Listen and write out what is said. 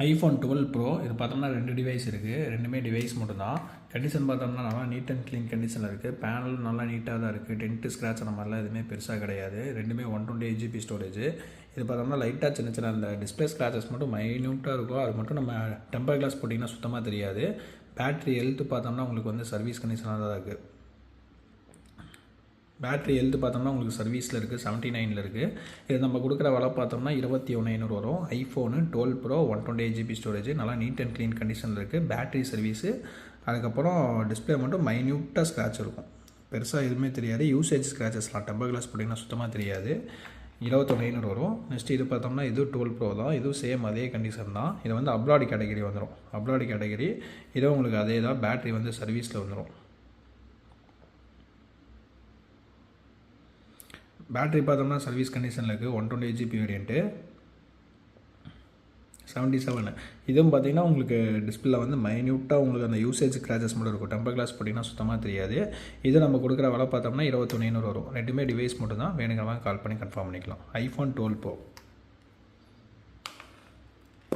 IPhone 12 bro இது பார்த்தோம்னா 2 device இருக்குது. ரெண்டுமே டிவைஸ் மட்டும்தான். கண்டிஷன் பார்த்தோம்னா நல்லா நீட் அண்ட் க்ளீன் கண்டிஷனில் இருக்குது. பேனலும் நல்லா நீட்டாக தான் இருக்குது. டென்ட்டு ஸ்க்ராட்ச் அந்த மாதிரிலாம் எதுவுமே பெருசாக கிடையாது. ரெண்டுமே 128 GB ஸ்டோரேஜ். இது பார்த்தோம்னா லைட்டாக சின்ன சின்ன அந்த டிஸ்பிளே ஸ்க்ராச்சஸ் மட்டும் மைன்யூட்டாக இருக்கும். அது மட்டும் நம்ம டெம்பர் கிளாஸ் போட்டிங்கன்னா சுத்தமாக தெரியாது. பேட்ரி ஹெல்த்து பார்த்தோம்னா உங்களுக்கு வந்து சர்வீஸ் கண்டிஷனாக தான் இருக்குது. பேட்ரி ஹெல்த்து பார்த்தோம்னா உங்களுக்கு சர்வீஸில் இருக்குது, 79 இருக்குது. இது நம்ம கொடுக்குற விலை பார்த்தோம்னா 21,500 வரும். ஐஃபோனு 12 ப்ரோ 128 GB ஸ்டோரேஜ், நல்லா நீட் அண்ட் க்ளீன் கண்டிஷனில் இருக்குது. பேட்ரி சர்வீஸு, அதுக்கப்புறம் டிஸ்பிளே மட்டும் மைன்யூட்டாக ஸ்க்ராட்ச் இருக்கும். பெருசாக எதுவுமே தெரியாது. யூசேஜ் ஸ்க்ராச்சஸ்லாம் டெம்பர் கிளாஸ் போட்டிங்கன்னா சுத்தமாக தெரியாது. 21,500 வரும். நெக்ஸ்ட் இது பார்த்தோம்னா இது 12 ப்ரோ தான். இதுவும் சேம் அதே கண்டிஷன் தான். இது வந்து அப்ராடி கேட்டகரி வந்துடும். அப்ராடி கேட்டகரி இதுவும் உங்களுக்கு அதே தான். பேட்ரி வந்து சர்வீஸில் வந்துடும். பேட்ரி பார்த்தோம்னா சர்வீஸ் கண்டிஷனில் இருக்குது. 128 GB வேரியண்ட்டு 77. இதுவும் பார்த்தீங்கன்னா உங்களுக்கு டிஸ்பிளே வந்து மைன்யூட்டாக உங்களுக்கு அந்த யூசேஜ் ஸ்க்ராச்சஸ் மட்டும் இருக்கும். டெம்பர் கிளாஸ் போட்டிங்கன்னா சுத்தமாக தெரியாது. இது நம்ம கொடுக்குற விலை பார்த்தோம்னா 21,500 வரும். ரெண்டுமே டிவைஸ் மட்டும் தான். வேணுங்கிறவங்க கால் பண்ணி கன்ஃபார்ம் பண்ணிக்கலாம். IPhone 12 bro.